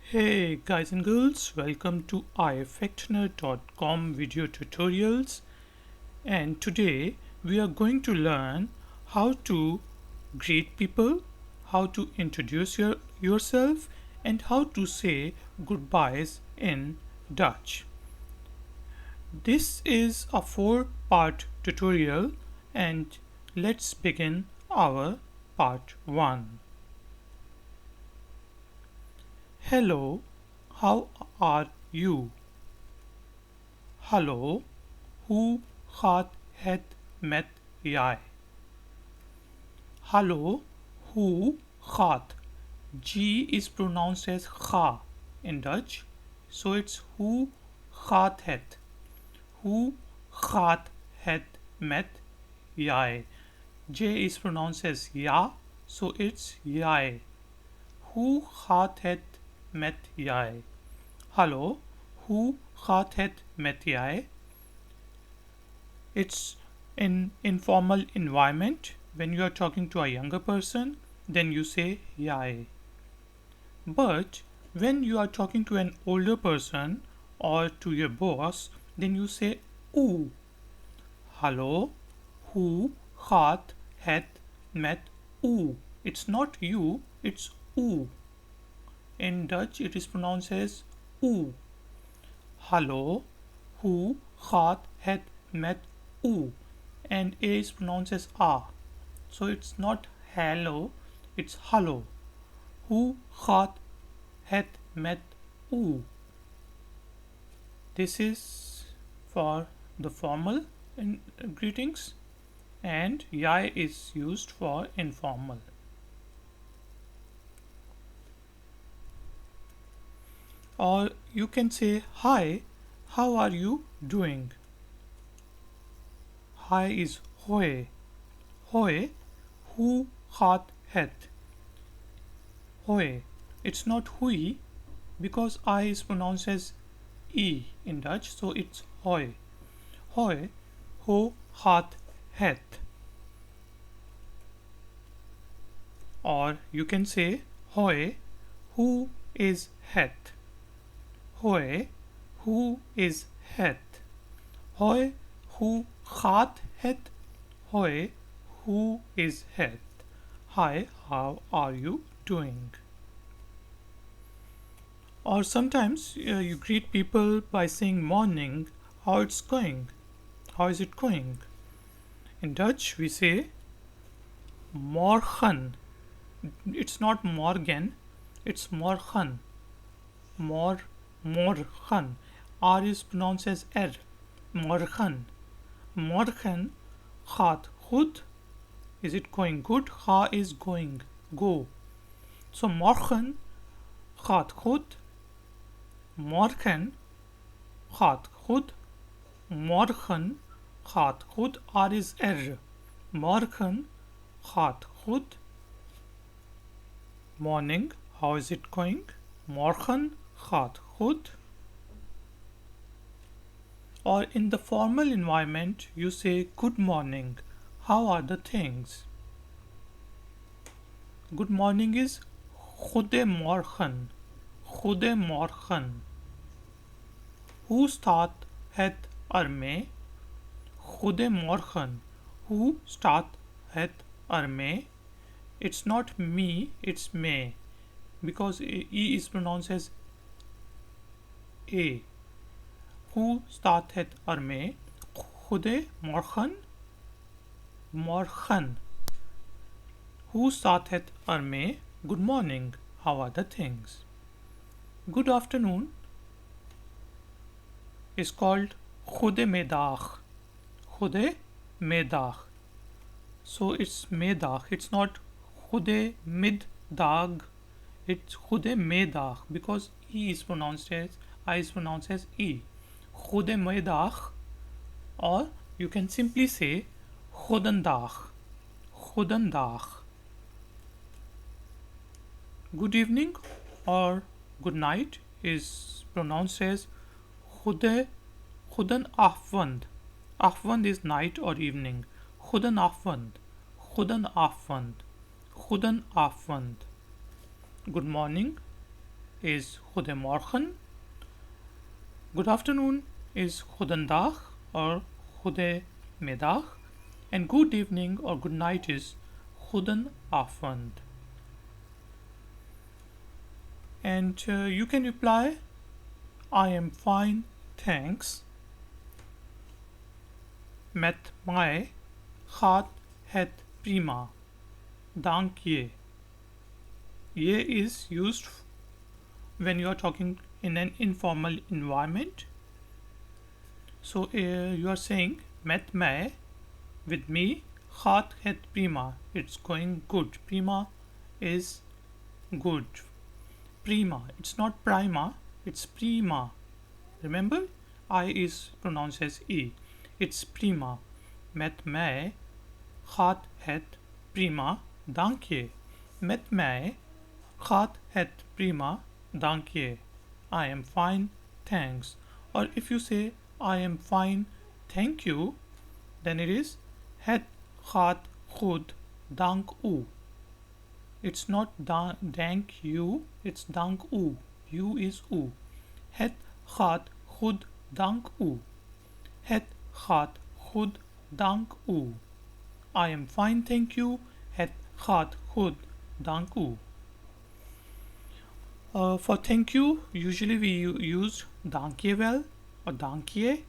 Hey guys and girls, welcome to ifactner.com video tutorials, and today we are going to learn how to greet people, how to introduce yourself, and how to say goodbyes in Dutch. This is a 4-part tutorial, and let's begin our part 1. Hello, how are you? Hallo, hoe gaat het met jij? Hallo, hoe gaat? G is pronounced as ga in Dutch, so it's hoe gaat het? Hoe gaat het met jij? J is pronounced as ja, so it's jij. Hoe gaat het met jij? Hallo, hoe gaat het met jij? It's in informal environment. When you are talking to a younger person, then you say jij. But when you are talking to an older person or to your boss, then you say u. Hallo, hoe gaat het met u? It's not you, it's u. In Dutch, it is pronounced as u. Hallo, hoe gaat het met u? And A is pronounced as A. So it's not hello, it's hallo. Hoe gaat het met u? This is for the formal greetings, and jij is used for informal. Or you can say, hi, how are you doing? Hi is hoi. Hoi, hoe gaat het? Hoi. It's not hui because I is pronounced as E in Dutch, so it's hoi. Hoi, hoe gaat het? Or you can say, hoi, hoe is het? Hoi, hoe is het? Hoi, hoe gaat het? Hoi, hoe is het? Hi, how are you doing? Or sometimes you greet people by saying morning, how it's going? How is it going? In Dutch we say morgen. It's not morgen, it's morgen. Morgen. R is pronounced as R. Morgen. Morgen gaat goed. Is it going good? Ga is going. Go. So morgen gaat goed. Morgen gaat goed. Morgen gaat goed. R is R. Morgen gaat goed. Morning. How is it going? Morgen gaat goed. Or in the formal environment, you say good morning. How are the things? Good morning is goedemorgen. Goedemorgen. Hoe staat het ermee? Goedemorgen. Hoe staat het ermee? It's not me, it's me, because E is pronounced as A. Hoe staat het ermee? Goedemorgen. Morgen. Hoe staat het ermee? Good morning. How are the things? Good afternoon is called goedemiddag. Goedemiddag. So it's middag. It's not goedemiddag. It's goedemiddag because I is pronounced as E. Goedemiddag, or you can simply say goedendag. Goedendag. Good evening or good night is pronounced as goedenavond. Avond is night or evening. Goedenavond. Goedenavond. Goedenavond. Good morning is goedemorgen. Good afternoon is goedendag or goedemiddag. And good evening or good night is goedenavond. And you can reply, I am fine, thanks. Met mij gaat het prima. Dank je. Je is used when you are talking in an informal environment. So you are saying met mij, with me, gaat het prima. It's going good. Prima is good. Prima. It's not prima, it's prima. Remember, I is pronounced as E. It's prima. Met mij gaat het prima. Dank je. Met mij gaat het prima. Dank je. I am fine, thanks. Or if you say I am fine, thank you, then it is het gaat goed, dank u. It's not dank you, it's dank u. You is u. Het gaat goed, dank u. Het gaat goed, dank u. I am fine, thank you. Het gaat goed, dank u. For thank you, usually we use dank je wel or dank je.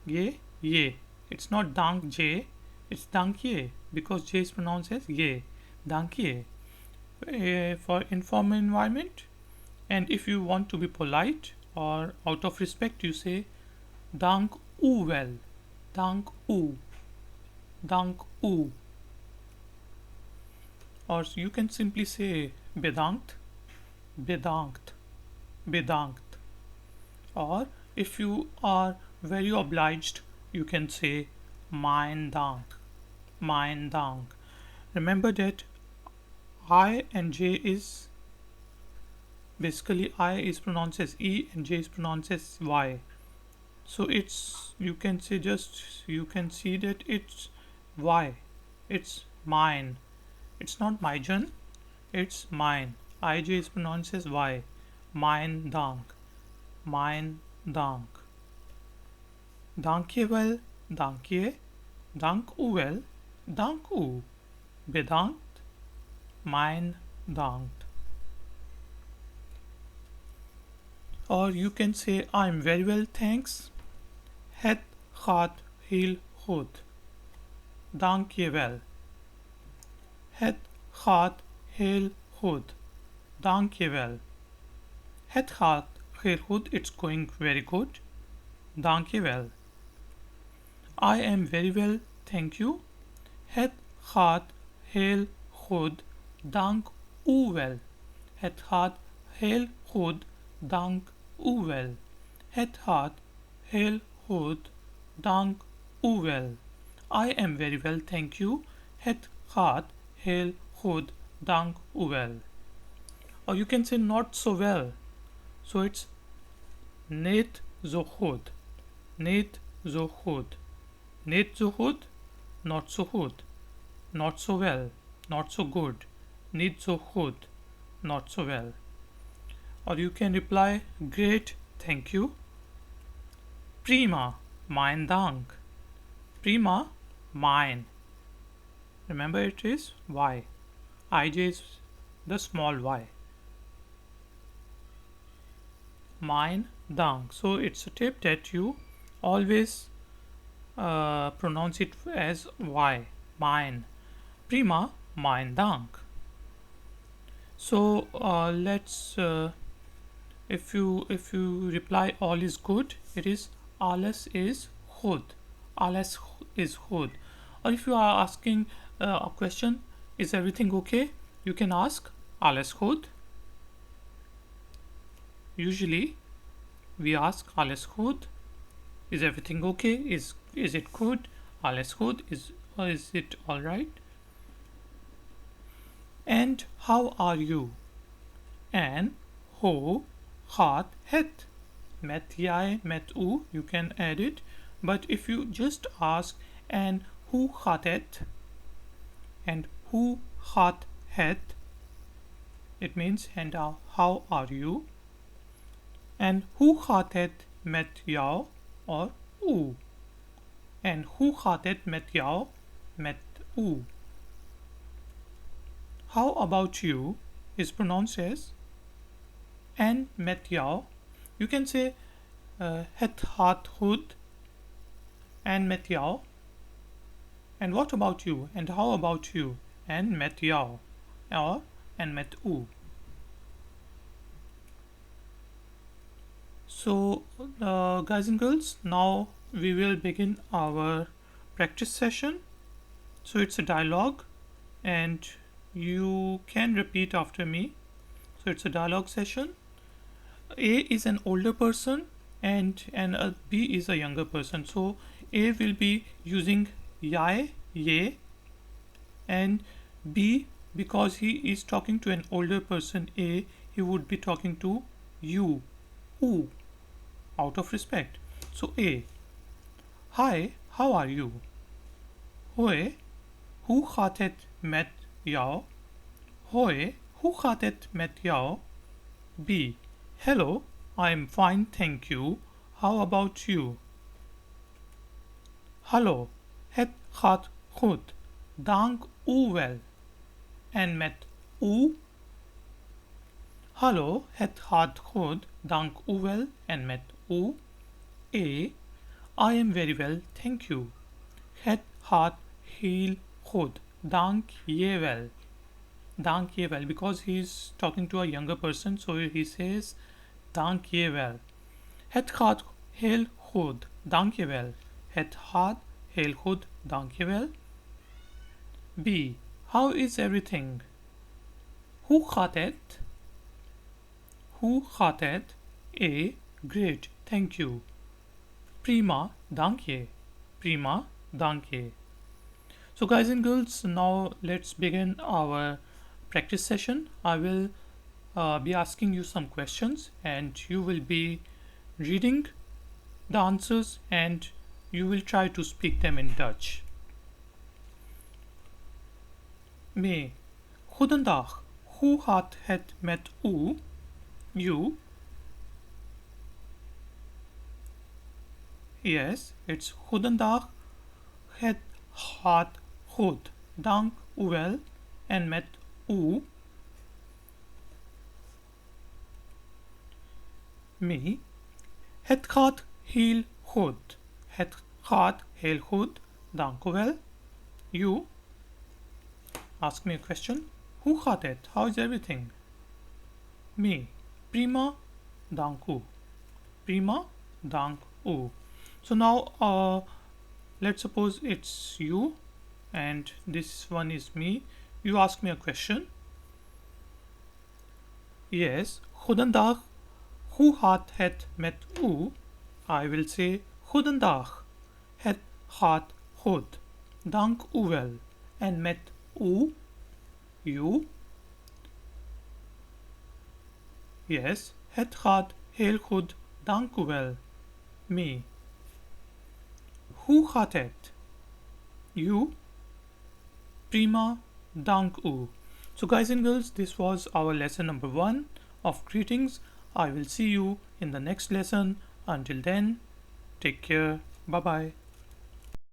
Ye. It's not dank je, it's dank je because J is pronounced as ye. Dank je. For informal environment, and if you want to be polite or out of respect, you say dank u wel. Dank u. Dank u. Or you can simply say bedankt. Bedankt. Bedankt. Or if you are very obliged, you can say mijn dank. Mijn dank. Remember that I and J is basically I is pronounced as E and J is pronounced as Y. So it's you can say you can see that it's Y. It's mine. It's not myjen, it's mine. IJ is pronounced as Y. Mijn dank. Mijn dank. Dank je wel. Dank je. Dank u wel. Dank u. Bedankt. Mijn dank. Or you can say I'm very well, thanks. Het gaat heel goed. Dank je wel. Het gaat heel goed. Dank je wel. Het gaat heel goed. It's going very good. Dank je wel. I am very well, thank you. Het gaat heel goed. Dank u wel. Het gaat heel goed. Dank u wel. Het gaat heel goed. Dank u wel. I am very well, thank you. Het gaat heel goed. Dank u wel. Or you can say not so well. So it's niet zo goed. Niet zo goed. Niet zo goed. Not so good. Not so well. Not so good. Niet zo goed. Not so well. Or you can reply great, thank you. Prima, mijn dank. Prima, mine. Remember it is Y. IJ is the small y. Mijn dank. So it's a tip that you always pronounce it as Y. Mine. Prima, mijn dank. So let's if you reply all is good, it is alles is goed. Alles is goed. Or if you are asking a question, is everything okay? You can ask alles goed. Usually we ask alles goed. Is everything okay? Is it good? Alles goed. Is it all right? And how are you? And hoe gaat het? Met jij, met u, you can add it. But if you just ask and hoe gaat het? And hoe gaat het? it means and how are you? And hoe gaat het met jou or u? And hoe gaat het met jou met u? How about you is pronounced as and met jou. You can say het gaat goed and met jou. And what about you? And how about you? And met jou or and met u. So guys and girls, now we will begin our practice session. So it's a dialogue and you can repeat after me. So it's a dialogue session. A is an older person and B is a younger person. So A will be using jij, ye, and B, because he is talking to an older person A, he would be talking to you, u, out of respect. So A, hi, how are you? Hoi, hoe gaat het met jou? Hoi, hoe gaat het met jou? B, hello, I'm fine, thank you. How about you? Hallo, het gaat goed, dank u wel. En met u? Hallo, het gaat goed, dank u wel. En met u? A, I am very well, thank you. Het gaat heel goed, dank je wel. Dank je wel, because he is talking to a younger person, so he says dank je wel. Het gaat heel goed, dank je wel. Het gaat heel goed, dank je wel. B, how is everything? Hoe gaat het? Hoe gaat het? A, great, thank you. Prima, dank je. Prima, dank je. So guys and girls, now let's begin our practice session. I will be asking you some questions and you will be reading the answers and you will try to speak them in Dutch. Me, goedendag, hoe gaat het met u? You? Yes, it's goedendag, het gaat goed, dank u wel. En met u? Me, het gaat heel goed. Het gaat heel goed, dank u wel. You? Ask me a question. Hoe gaat het? How is everything? Me, prima, dank u. Prima, dank u. So now let's suppose it's you and this one is me. You ask me a question. Yes, goedendag. Hoe gaat het met u? I will say goedendag. Het gaat goed. Dank u wel. En met u? You? Yes, het gaat heel goed. Dank u wel. Me. Hoe gaat het? You? Prima, dank u. So guys and girls, this was our lesson number 1 of greetings. I will see you in the next lesson. Until then, take care. Bye bye.